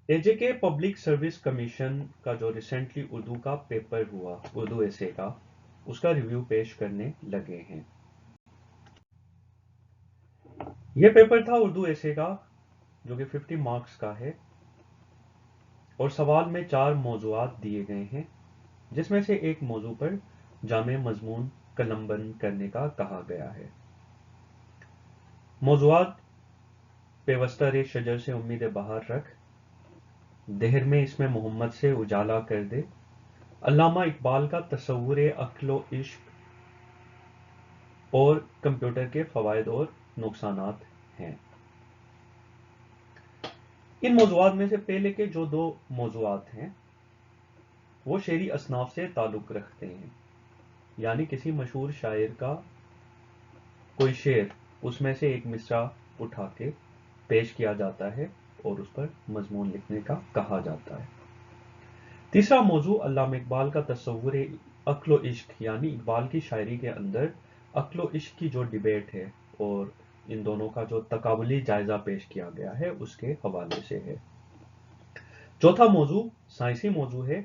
AJK public service commission का जो recently Urdu का पेपर हुआ, उर्दू एसे का, उसका रिव्यू पेश करने लगे हैं। यह पेपर था उर्दू एसे का जो कि 50 मार्क्स का है और सवाल में 4 मौजूआत दिए गए हैं, जिसमें से एक मौजू पर जामे मजमून कलमबंद करने का कहा गया है। मौजूआत पेवस्ता रे शजर से उम्मीदें बाहर रख, देहर में इसमें मोहम्मद से उजाला कर दे, अल्लामा इकबाल का तस्वुर अक्लो इश्क और कंप्यूटर के फवायद और नुकसानात हैं। इन मौजूआत में से पहले के जो 2 मौजूआत हैं वो शेरी असनाफ से ताल्लुक रखते हैं, यानी किसी मशहूर शायर का कोई शेर, उसमें से एक मिसरा उठा के पेश किया जाता है और उस पर मजमून लिखने का कहा जाता है। तीसरा मौजू अल्लामा इकबाल का तस्वुर अक्लो इश्क, यानी इकबाल की शायरी के अंदर अक्लो इश्क की जो डिबेट है और इन दोनों का जो तकाबुली जायजा पेश किया गया है उसके हवाले से है। चौथा मौजू साइंसी मौजू है,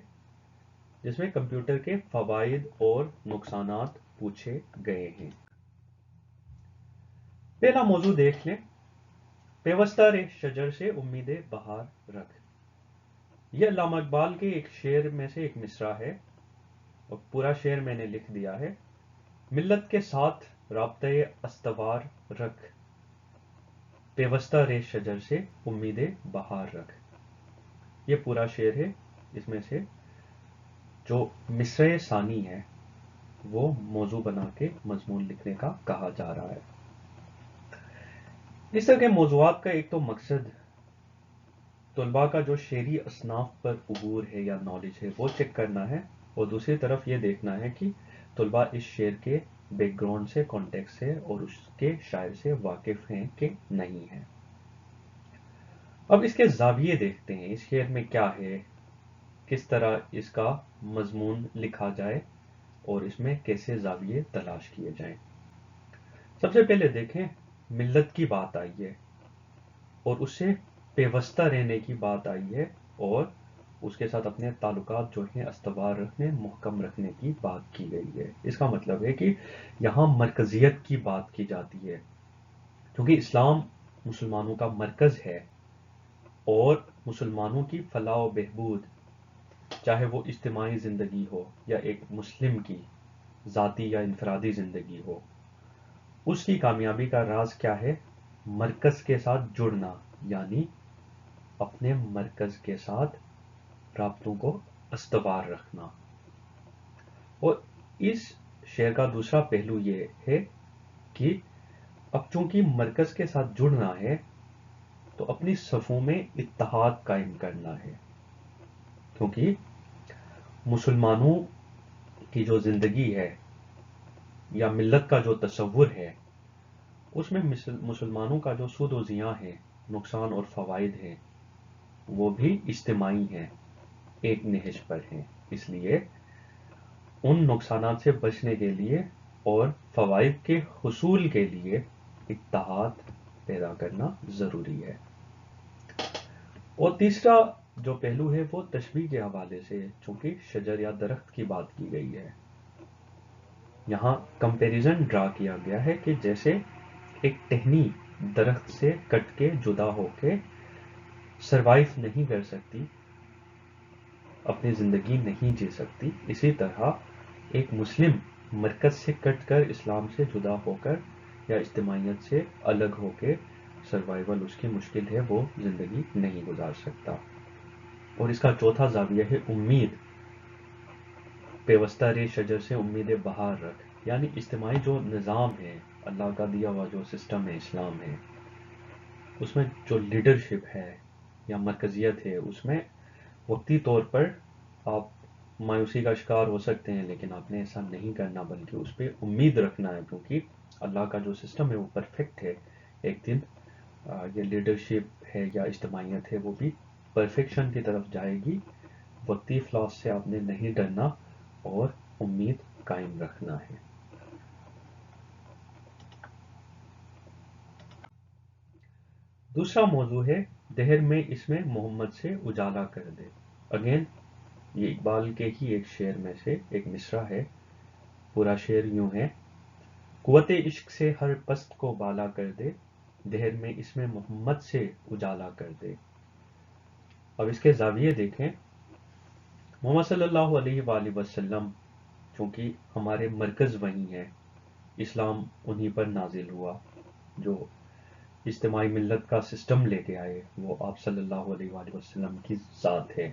जिसमें कंप्यूटर के फवाइद और नुकसानात पूछे गए हैं। पहला मौजू देख लें, पेवस्ता रे शजर से उम्मीदें बाहर रख। यह अल्लामा इकबाल के एक शेर में से एक मिसरा है और पूरा शेर मैंने लिख दिया है। मिल्लत के साथ राब्ते अस्तवार रख, पेवस्ता रे शजर से उम्मीदें बाहर रख। ये पूरा शेर है, इसमें से जो मिसरे सानी है वो मौजू बना के मजमून लिखने का कहा जा रहा है। इस तरह के मौजूआत का एक तो मकसद तलबा का जो शेरी असनाफ पर उबूर है या नॉलेज है वो चेक करना है, और दूसरी तरफ ये देखना है कि तलबा इस शेर के बैकग्राउंड से, कॉन्टेक्स्ट से और उसके शायर से वाकिफ हैं कि नहीं है। अब इसके जाविये देखते हैं, इस शेर में क्या है, किस तरह इसका मजमून लिखा जाए और इसमें कैसे जाविये तलाश किए जाएं। सबसे पहले देखें, मिल्लत की बात आई है और उससे पेवस्ता रहने की बात आई है और उसके साथ अपने ताल्लुकात जो हैं अस्तवार रखने, मुहकम रखने की बात की गई है। इसका मतलब है कि यहाँ मरकजियत की बात की जाती है, क्योंकि इस्लाम मुसलमानों का मरकज है और मुसलमानों की फलाह व बहबूद, चाहे वो इज्तिमाई ज़िंदगी हो या एक मुस्लिम की ज़ाती या इनफरादी ज़िंदगी हो, उसकी कामयाबी का राज क्या है? मरकज के साथ जुड़ना, यानी अपने मरकज के साथ राब्तों को अस्तवार रखना। और इस शेर का दूसरा पहलू ये है कि अब चूंकि मरकज के साथ जुड़ना है तो अपनी सफ़ों में इत्तेहाद कायम करना है, क्योंकि मुसलमानों की जो ज़िंदगी है या मिल्लत का जो तसव्वुर है उसमें मुसलमानों का जो सूद व ज़ियां है, नुकसान और फ़वाइद हैं, वो भी इज्तिमाई हैं, एक नहज पर हैं। इसलिए उन नुकसानात से बचने के लिए और फ़वाइद के हुसूल के लिए इत्तेहाद पैदा करना ज़रूरी है। और तीसरा जो पहलू है वो तशबीह के हवाले से, चूंकि शजर या दरख्त की बात की गई है, यहाँ कंपैरिजन ड्रा किया गया है कि जैसे एक टहनी दरख्त से कट के जुदा होके सरवाइव नहीं कर सकती, अपनी ज़िंदगी नहीं जी सकती, इसी तरह एक मुस्लिम मरकज से कट कर, इस्लाम से जुदा होकर या इज्तिमाइयत से अलग होकर सर्वाइवल उसकी मुश्किल है, वो ज़िंदगी नहीं गुजार सकता। और इसका चौथा ज़ाविया है उम्मीद, पेवस्ता रे शजर से उम्मीदें बाहर रख, यानी इज्तिमाई जो निज़ाम है, अल्लाह का दिया हुआ जो सिस्टम है, इस्लाम है, उसमें जो लीडरशिप है या मरकजियत है, उसमें वक्ती तौर पर आप मायूसी का शिकार हो सकते हैं, लेकिन आपने ऐसा नहीं करना, बल्कि उस पर उम्मीद रखना है, क्योंकि अल्लाह का जो सिस्टम है वो परफेक्ट है। एक दिन ये लीडरशिप है या इज्तिमाइयत है वो भी परफेक्शन की तरफ जाएगी। वक्ती फ्लॉस से आपने नहीं डरना और उम्मीद कायम रखना है। दूसरा मौजू है دہر میں اس میں محمد سے اجالا کر دے. اگین یہ اقبال کے ہی ایک شعر میں سے ایک مصرع ہے. پورا شعر یوں ہے: قوت عشق سے ہر پست کو بالا کر دے، دہر میں اس میں محمد سے اجالا کر دے. اب اس کے زاویے دیکھیں. محمد صلی اللہ علیہ وآلہ وسلم چونکہ ہمارے مرکز وہیں ہے، اسلام انہی پر نازل ہوا. جو اجتماعی ملت کا سسٹم لے کے آئے وہ آپ صلی اللہ علیہ وآلہ وسلم کی ذات ہے،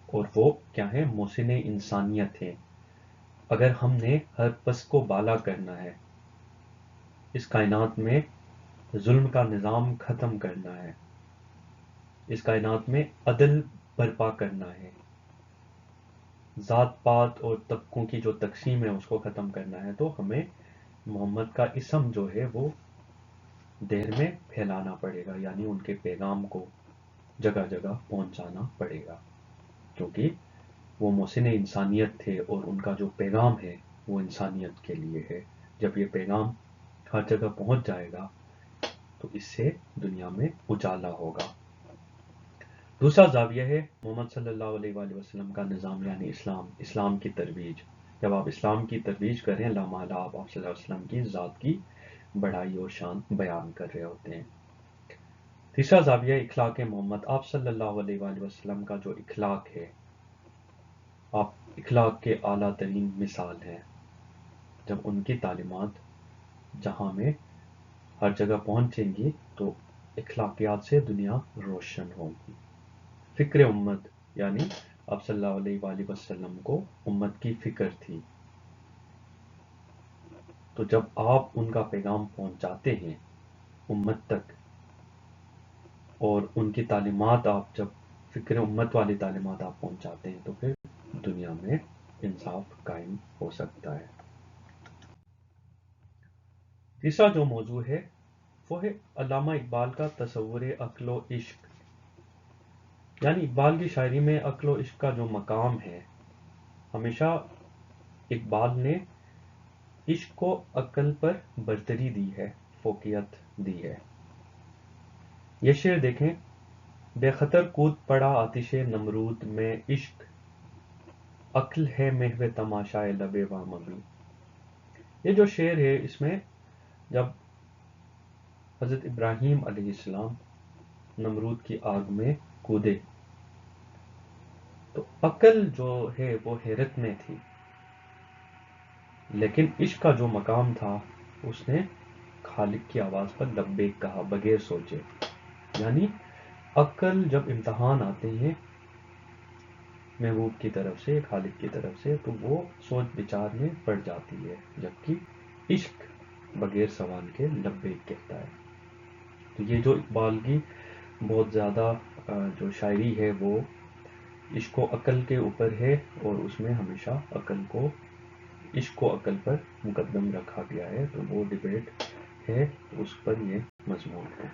اور وہ کیا ہے؟ محسن انسانیت ہے. اگر ہم نے ہر پس کو بالا کرنا ہے، اس کائنات میں ظلم کا نظام ختم کرنا ہے، اس کائنات میں عدل برپا کرنا ہے، ذات پات اور طبقوں کی جو تقسیم ہے اس کو ختم کرنا ہے، تو ہمیں محمد کا اسم جو ہے وہ دہر میں پھیلانا پڑے گا، یعنی ان کے پیغام کو جگہ جگہ پہنچانا پڑے گا، کیونکہ وہ محسن انسانیت تھے اور ان کا جو پیغام ہے وہ انسانیت کے لیے ہے. جب یہ پیغام ہر جگہ پہنچ جائے گا تو اس سے دنیا میں اجالا ہوگا. دوسرا زاویہ ہے محمد صلی اللہ علیہ وآلہ وسلم کا نظام، یعنی اسلام کی ترویج. جب آپ اسلام کی ترویج کر رہے ہیں، لامحالہ آپ صلی اللہ علیہ وسلم کی ذات کی بڑائی اور شان بیان کر رہے ہوتے ہیں. تیسرا زاویہ اخلاق محمد. آپ صلی اللہ علیہ وآلہ وسلم کا جو اخلاق ہے، آپ اخلاق کے اعلیٰ ترین مثال ہیں. جب ان کی تعلیمات جہاں میں ہر جگہ پہنچیں گی تو اخلاقیات سے دنیا روشن ہوگی. فکر امت، یعنی آپ صلی اللہ علیہ وآلہ وسلم کو امت کی فکر تھی. تو جب آپ ان کا پیغام پہنچاتے ہیں امت تک، اور ان کی تعلیمات آپ جب فکر امت والی تعلیمات آپ پہنچاتے ہیں، تو پھر دنیا میں انصاف قائم ہو سکتا ہے. تیسرا جو موضوع ہے وہ ہے علامہ اقبال کا تصور عقل و عشق. یعنی اقبال کی شاعری میں عقل و عشق کا جو مقام ہے، ہمیشہ اقبال نے عشق کو عقل پر برتری دی ہے، فوقیت دی ہے. یہ شعر دیکھیں: بے خطر کود پڑا آتش نمرود میں عشق، عقل ہے محو تماشائے لب وامگو. یہ جو شعر ہے اس میں جب حضرت ابراہیم علیہ السلام نمرود کی آگ میں کودے تو عقل جو ہے وہ حیرت میں تھی، لیکن عشق کا جو مقام تھا اس نے خالق کی آواز پر لبیک کہا بغیر سوچے. یعنی عقل جب امتحان آتے ہیں محبوب کی طرف سے، خالق کی طرف سے، تو وہ سوچ بچار میں پڑ جاتی ہے، جبکہ عشق بغیر سوال کے لبیک کہتا ہے. تو یہ جو اقبال کی بہت زیادہ جو شاعری ہے وہ عشق و عقل کے اوپر ہے، اور اس میں ہمیشہ عشق و عقل پر مقدم رکھا گیا ہے. تو وہ ڈبیٹ ہے، اس پر یہ مضمون ہے.